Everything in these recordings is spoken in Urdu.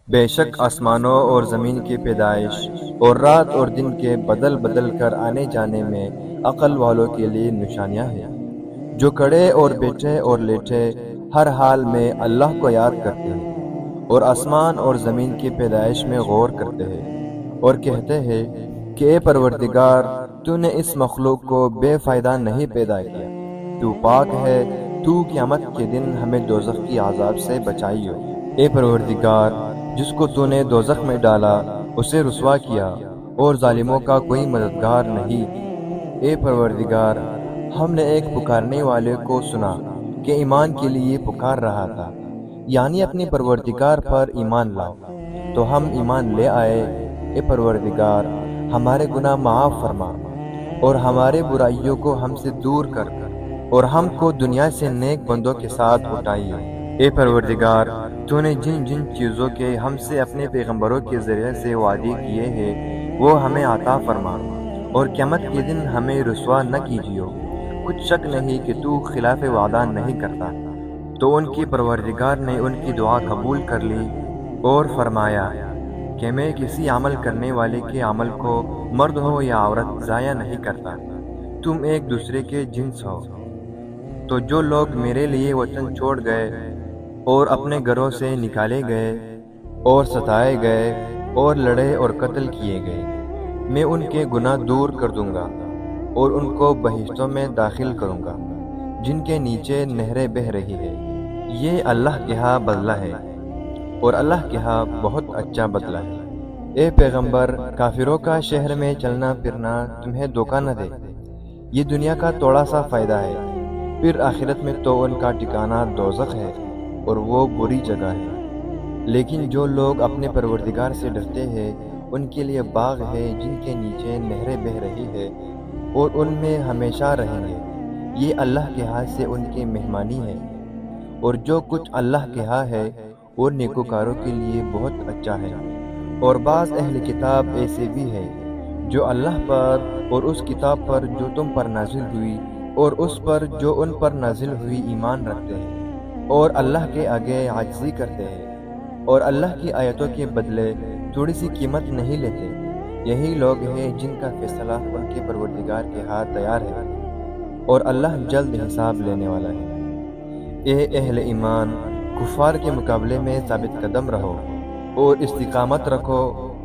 بے شک آسمانوں اور زمین کی پیدائش اور رات اور دن کے بدل بدل کر آنے جانے میں عقل والوں کے لیے نشانیاں ہیں، جو کھڑے اور بیٹھے اور لیٹے ہر حال میں اللہ کو یاد کرتے ہیں، اور آسمان اور زمین کی پیدائش میں غور کرتے ہیں اور کہتے ہیں کہ اے پروردگار، تو نے اس مخلوق کو بے فائدہ نہیں پیدا کیا، تو پاک ہے، تو قیامت کے دن ہمیں دوزخ کی عذاب سے بچائیو۔ اے پروردگار، جس کو تو نے دوزخ میں ڈالا اسے رسوا کیا، اور ظالموں کا کوئی مددگار نہیں۔ اے پروردگار، ہم نے ایک پکارنے والے کو سنا کہ ایمان کے لیے پکار رہا تھا، یعنی اپنے پروردگار پر ایمان لاؤ، تو ہم ایمان لے آئے۔ اے پروردگار، ہمارے گناہ معاف فرما اور ہمارے برائیوں کو ہم سے دور کر، اور ہم کو دنیا سے نیک بندوں کے ساتھ اٹھائیے۔ اے پروردگار، تو نے جن جن چیزوں کے ہم سے اپنے پیغمبروں کے ذریعے سے وعدے کیے ہیں وہ ہمیں عطا فرما، اور قیامت کے دن ہمیں رسوا نہ کیجیو۔ کچھ شک نہیں کہ تو خلاف وعدہ نہیں کرتا۔ تو ان کی پروردگار نے ان کی دعا قبول کر لی اور فرمایا کہ میں کسی عمل کرنے والے کے عمل کو مرد ہو یا عورت ضائع نہیں کرتا، تم ایک دوسرے کے جنس ہو۔ تو جو لوگ میرے لیے وطن چھوڑ گئے اور اپنے گھروں سے نکالے گئے اور ستائے گئے اور لڑے اور قتل کیے گئے، میں ان کے گناہ دور کر دوں گا اور ان کو بہشتوں میں داخل کروں گا جن کے نیچے نہریں بہہ رہی ہے۔ یہ اللہ کے ہاں بدلہ ہے، اور اللہ کے ہاں بہت اچھا بدلہ ہے۔ اے پیغمبر، کافروں کا شہر میں چلنا پھرنا تمہیں دھوکہ نہ دے، یہ دنیا کا تھوڑا سا فائدہ ہے، پھر آخرت میں تو ان کا ٹھکانہ دوزخ ہے، اور وہ بری جگہ ہے۔ لیکن جو لوگ اپنے پروردگار سے ڈرتے ہیں ان کے لیے باغ ہے جن کے نیچے نہریں بہہ رہی ہے، اور ان میں ہمیشہ رہیں گے۔ یہ اللہ کے ہاں سے ان کی مہمانی ہے، اور جو کچھ اللہ کے ہاں ہے وہ نیکوکاروں کے لیے بہت اچھا ہے۔ اور بعض اہل کتاب ایسے بھی ہیں جو اللہ پر اور اس کتاب پر جو تم پر نازل ہوئی اور اس پر جو ان پر نازل ہوئی ایمان رکھتے ہیں، اور اللہ کے آگے عاجزی کرتے ہیں، اور اللہ کی آیتوں کے بدلے تھوڑی سی قیمت نہیں لیتے۔ یہی لوگ ہیں جن کا فیصلہ ان کے پروردگار کے ہاتھ تیار ہے، اور اللہ جلد حساب لینے والا ہے۔ اے اہل ایمان، کفار کے مقابلے میں ثابت قدم رہو اور استقامت رکھو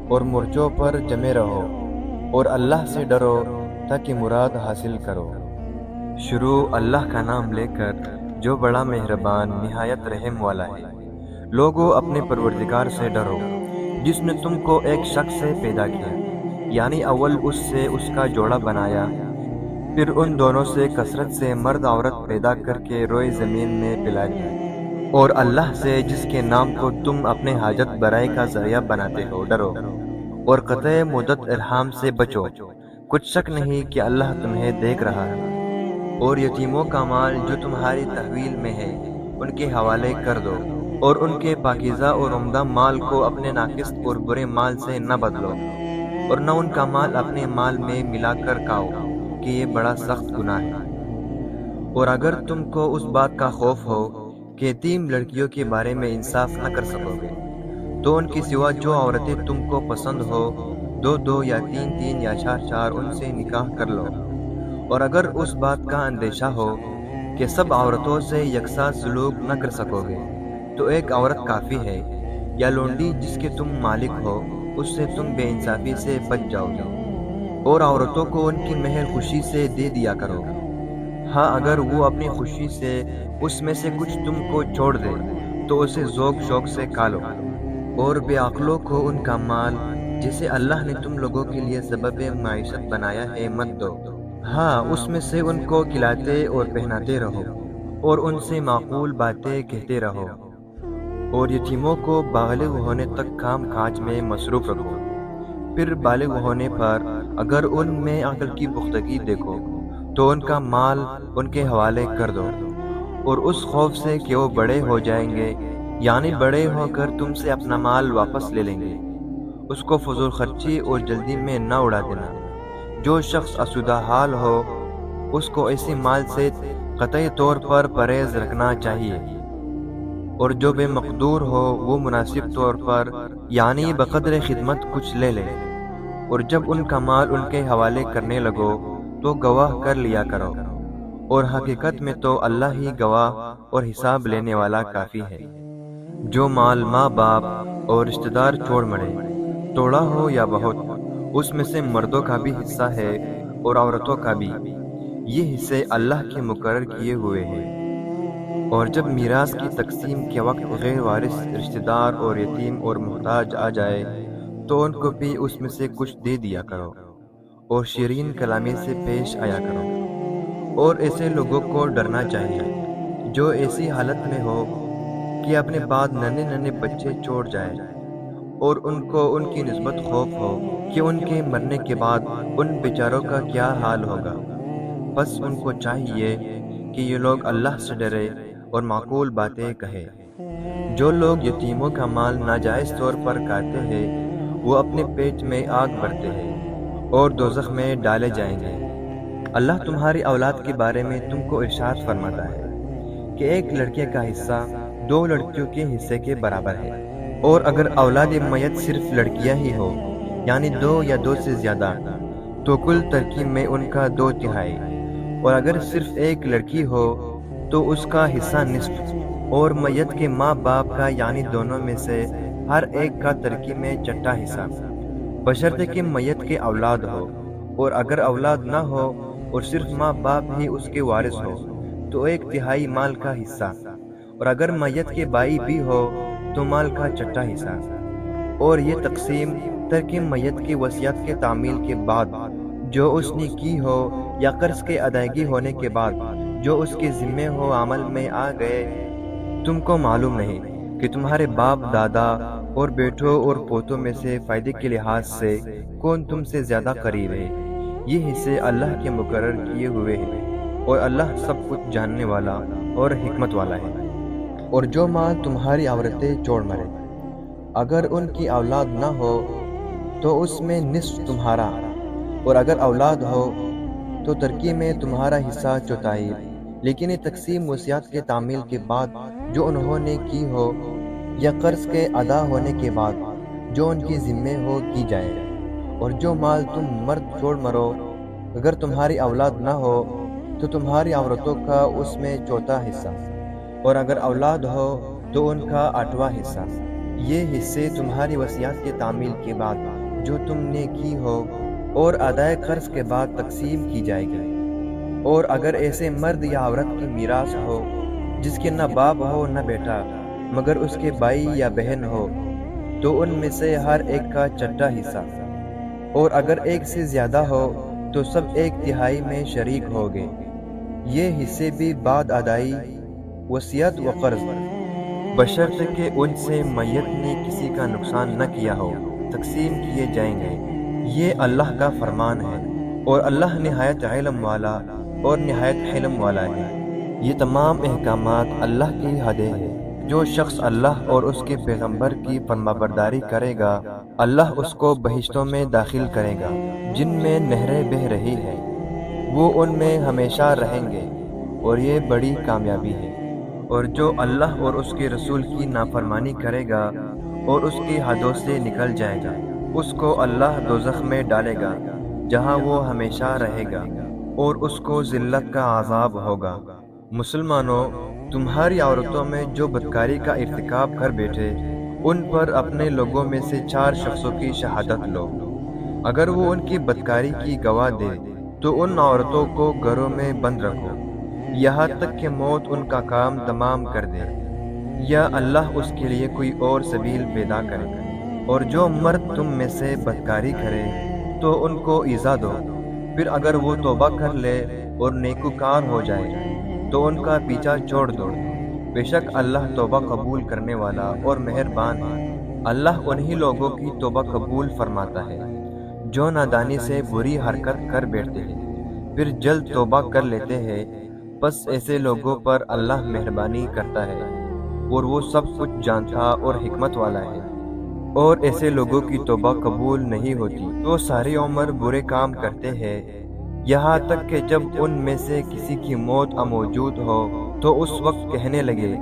اور مورچوں پر جمے رہو، اور اللہ سے ڈرو تاکہ مراد حاصل کرو۔ شروع اللہ کا نام لے کر جو بڑا مہربان نہایت رحم والا ہے۔ لوگو، اپنے پروردگار سے ڈرو جس نے تم کو ایک شخص سے پیدا کیا، یعنی اول اس سے اس کا جوڑا بنایا، پھر ان دونوں سے کثرت سے مرد عورت پیدا کر کے روئے زمین میں پلا دیا۔ اور اللہ سے جس کے نام کو تم اپنے حاجت برائی کا ذریعہ بناتے ہو ڈرو، اور قطع مدت ارحام سے بچو، کچھ شک نہیں کہ اللہ تمہیں دیکھ رہا ہے۔ اور یتیموں کا مال جو تمہاری تحویل میں ہے ان کے حوالے کر دو، اور ان کے پاکیزہ اور عمدہ مال کو اپنے ناقص اور برے مال سے نہ بدلو، اور نہ ان کا مال اپنے مال میں ملا کر کھاؤ کہ یہ بڑا سخت گناہ ہے۔ اور اگر تم کو اس بات کا خوف ہو کہ یتیم لڑکیوں کے بارے میں انصاف نہ کر سکو گے، تو ان کے سوا جو عورتیں تم کو پسند ہو، دو دو یا تین تین یا چار چار ان سے نکاح کر لو۔ اور اگر اس بات کا اندیشہ ہو کہ سب عورتوں سے یکساں سلوک نہ کر سکو گے، تو ایک عورت کافی ہے، یا لونڈی جس کے تم مالک ہو اس سے تم بے انصافی سے بچ جاؤ گے۔ اور عورتوں کو ان کی مہر خوشی سے دے دیا کرو، ہاں اگر وہ اپنی خوشی سے اس میں سے کچھ تم کو چھوڑ دے تو اسے ذوق شوق سے کھا لو۔ اور بے عقلوں کو ان کا مال جسے اللہ نے تم لوگوں کے لیے سبب معیشت بنایا ہے مت دو، ہاں اس میں سے ان کو کھلاتے اور پہناتے رہو، اور ان سے معقول باتیں کہتے رہو۔ اور یتیموں کو بالغ ہونے تک کام کاج میں مصروف رکھو، پھر بالغ ہونے پر اگر ان میں عقل کی پختگی دیکھو تو ان کا مال ان کے حوالے کر دو، اور اس خوف سے کہ وہ بڑے ہو جائیں گے، یعنی بڑے ہو کر تم سے اپنا مال واپس لے لیں گے، اس کو فضول خرچی اور جلدی میں نہ اڑا دینا۔ جو شخص آسودہ حال ہو اس کو ایسے مال سے قطعی طور پر پرہیز رکھنا چاہیے۔ اور جو بے مقدور ہو وہ مناسب طور پر یعنی بقدر خدمت کچھ لے لے، اور جب ان کا مال ان کے حوالے کرنے لگو تو گواہ کر لیا کرو، اور حقیقت میں تو اللہ ہی گواہ اور حساب لینے والا کافی ہے۔ جو مال ماں باپ اور رشتہ دار چھوڑ مرے، تھوڑا ہو یا بہت، اس میں سے مردوں کا بھی حصہ ہے اور عورتوں کا بھی، یہ حصے اللہ کے مقرر کیے ہوئے ہیں۔ اور جب میراث کی تقسیم کے وقت غیر وارث رشتہ دار اور یتیم اور محتاج آ جائے تو ان کو بھی اس میں سے کچھ دے دیا کرو، اور شیرین کلامی سے پیش آیا کرو۔ اور ایسے لوگوں کو ڈرنا چاہیے جو ایسی حالت میں ہو کہ اپنے بعد ننھے ننھے بچے چھوڑ جائیں، اور ان کو ان کی نسبت خوف ہو کہ ان کے مرنے کے بعد ان بیچاروں کا کیا حال ہوگا۔ بس ان کو چاہیے کہ یہ لوگ اللہ سے ڈرے اور معقول باتیں کہے۔ جو لوگ یتیموں کا مال ناجائز طور پر کھاتے ہیں وہ اپنے پیٹ میں آگ بھرتے ہیں اور دوزخ میں ڈالے جائیں گے۔ اللہ تمہاری اولاد کے بارے میں تم کو ارشاد فرماتا ہے کہ ایک لڑکے کا حصہ 2 لڑکیوں کے حصے کے برابر ہے، اور اگر اولاد میت صرف لڑکیاں ہی ہو یعنی 2 یا 2 سے زیادہ تو کل ترکیب میں ان کا 2/3، اور اگر صرف ایک لڑکی ہو تو اس کا حصہ نصف، اور میت کے ماں باپ کا یعنی دونوں میں سے ہر ایک کا ترکیب میں 1/6 حصہ، بشرطے کہ میت کے اولاد ہو، اور اگر اولاد نہ ہو اور صرف ماں باپ ہی اس کے وارث ہو تو 1/3 مال کا حصہ، اور اگر میت کے بھائی بھی ہو تو مال کا 1/6 حصہ۔ اور یہ تقسیم ترک میت کی وصیت کے تعمیل کے بعد جو اس نے کی ہو یا قرض کے ادائیگی ہونے کے بعد جو اس کے ذمے ہو عمل میں آ گئے۔ تم کو معلوم نہیں کہ تمہارے باپ دادا اور بیٹوں اور پوتوں میں سے فائدے کے لحاظ سے کون تم سے زیادہ قریب ہے۔ یہ حصے اللہ کے مقرر کیے ہوئے ہیں، اور اللہ سب کچھ جاننے والا اور حکمت والا ہے۔ اور جو مال تمہاری عورتیں چھوڑ مرے، اگر ان کی اولاد نہ ہو تو اس میں نصف تمہارا، اور اگر اولاد ہو تو ترکیب میں تمہارا حصہ 1/4، لیکن یہ تقسیم وصیت کے تعمیل کے بعد جو انہوں نے کی ہو یا قرض کے ادا ہونے کے بعد جو ان کے ذمے ہو کی جائے۔ اور جو مال تم مرد چھوڑ مرو، اگر تمہاری اولاد نہ ہو تو تمہاری عورتوں کا اس میں 1/4 حصہ، اور اگر اولاد ہو تو ان کا 8واں حصہ۔ یہ حصے تمہاری وصیت کے تعمیل کے بعد جو تم نے کی ہو اور ادائے قرض کے بعد تقسیم کی جائے گی۔ اور اگر ایسے مرد یا عورت کی میراث ہو جس کے نہ باپ ہو نہ بیٹا مگر اس کے بھائی یا بہن ہو تو ان میں سے ہر ایک کا 1/6 حصہ، اور اگر ایک سے زیادہ ہو تو سب 1/3 میں شریک ہوگے۔ یہ حصے بھی بعد ادائی وصیت و قرض، بشرطے کہ ان سے میت نے کسی کا نقصان نہ کیا ہو، تقسیم کیے جائیں گے۔ یہ اللہ کا فرمان ہے، اور اللہ نہایت علم والا اور نہایت حلم والا ہے۔ یہ تمام احکامات اللہ کی حدیں ہیں۔ جو شخص اللہ اور اس کے پیغمبر کی فرمانبرداری کرے گا اللہ اس کو بہشتوں میں داخل کرے گا جن میں نہریں بہہ رہی ہیں، وہ ان میں ہمیشہ رہیں گے، اور یہ بڑی کامیابی ہے۔ اور جو اللہ اور اس کے رسول کی نافرمانی کرے گا اور اس کی حدوں سے نکل جائے گا اس کو اللہ دوزخ میں ڈالے گا جہاں وہ ہمیشہ رہے گا، اور اس کو ذلت کا عذاب ہوگا۔ مسلمانوں، تمہاری عورتوں میں جو بدکاری کا ارتکاب کر بیٹھے ان پر اپنے لوگوں میں سے 4 شخصوں کی شہادت لو۔ اگر وہ ان کی بدکاری کی گواہ دے تو ان عورتوں کو گھروں میں بند رکھو یہاں تک کہ موت ان کا کام تمام کر دے، یا اللہ اس کے لیے کوئی اور سبیل پیدا کرے۔ اور جو مرد تم میں سے بدکاری کرے تو ان کو ایذا دو، پھر اگر وہ توبہ کر لے اور نیکوکار ہو جائے تو ان کا پیچھا چھوڑ دو، بے شک اللہ توبہ قبول کرنے والا اور مہربان ہے۔ اللہ انہی لوگوں کی توبہ قبول فرماتا ہے جو نادانی سے بری حرکت کر بیٹھتے ہیں پھر جلد توبہ کر لیتے ہیں، بس ایسے لوگوں پر اللہ مہربانی کرتا ہے، اور وہ سب کچھ جانتا اور حکمت والا ہے۔ اور ایسے لوگوں کی توبہ قبول نہیں ہوتی تو ساری عمر برے کام کرتے ہیں یہاں تک کہ جب ان میں سے کسی کی موت موجود ہو تو اس وقت کہنے لگے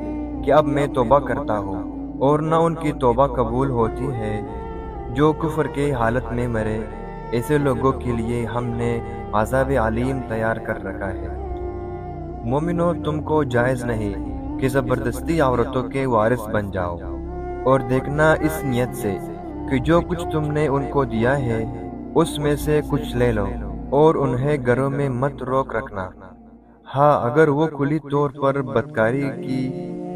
کہ اب میں توبہ کرتا ہوں، اور نہ ان کی توبہ قبول ہوتی ہے جو کفر کے حالت میں مرے، ایسے لوگوں کے لیے ہم نے عذاب علیم تیار کر رکھا ہے۔ مومنو، تم کو جائز نہیں کہ زبردستی عورتوں کے وارث بن جاؤ، اور دیکھنا اس نیت سے کہ جو کچھ تم نے ان کو دیا ہے اس میں سے کچھ لے لو، اور انہیں گھروں میں مت روک رکھنا۔ ہاں، اگر وہ کھلی طور پر بدکاری کی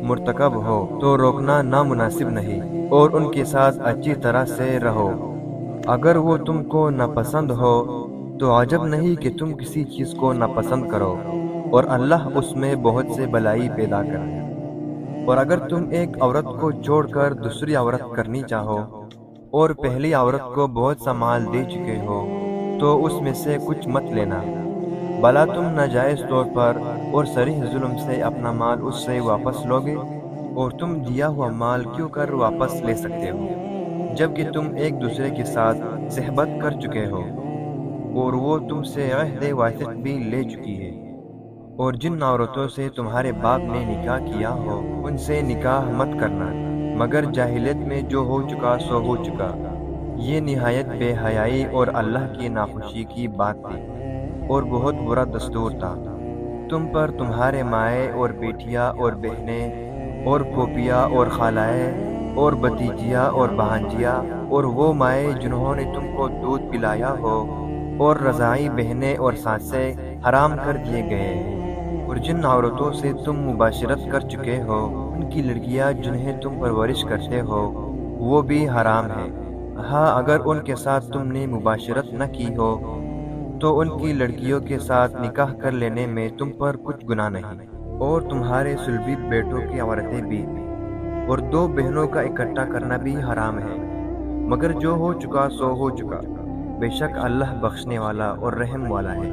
مرتکب ہو تو روکنا نامناسب نہیں، اور ان کے ساتھ اچھی طرح سے رہو۔ اگر وہ تم کو ناپسند ہو تو عجب نہیں کہ تم کسی چیز کو ناپسند کرو، اور اللہ اس میں بہت سے بھلائی پیدا کرے۔ اور اگر تم ایک عورت کو چھوڑ کر دوسری عورت کرنی چاہو، اور پہلی عورت کو بہت سا مال دے چکے ہو، تو اس میں سے کچھ مت لینا، بھلا تم ناجائز طور پر اور صریح ظلم سے اپنا مال اس سے واپس لوگے؟ اور تم دیا ہوا مال کیوں کر واپس لے سکتے ہو، جبکہ تم ایک دوسرے کے ساتھ صحبت کر چکے ہو، اور وہ تم سے عہد واثق بھی لے چکی ہے۔ اور جن عورتوں سے تمہارے باپ نے نکاح کیا ہو ان سے نکاح مت کرنا، مگر جاہلیت میں جو ہو چکا سو ہو چکا۔ یہ نہایت بے حیائی اور اللہ کی ناخوشی کی بات تھی، اور بہت برا دستور تھا تم پر تمہارے مائیں اور بیٹیاں اور بہنیں اور پھوپھیاں اور خالائیں اور بھتیجیاں اور بھانجیاں، اور وہ مائیں جنہوں نے تم کو دودھ پلایا ہو، اور رضاعی بہنیں اور سانسیں حرام کر دیے گئے ہیں۔ اور جن عورتوں سے تم مباشرت کر چکے ہو ان کی لڑکیاں جنہیں تم پرورش کرتے ہو وہ بھی حرام ہیں۔ ہاں، اگر ان کے ساتھ تم نے مباشرت نہ کی ہو تو ان کی لڑکیوں کے ساتھ نکاح کر لینے میں تم پر کچھ گناہ نہیں، اور تمہارے صلبی بیٹوں کی عورتیں بھی، اور دو بہنوں کا اکٹھا کرنا بھی حرام ہے، مگر جو ہو چکا سو ہو چکا۔ بے شک اللہ بخشنے والا اور رحم والا ہے۔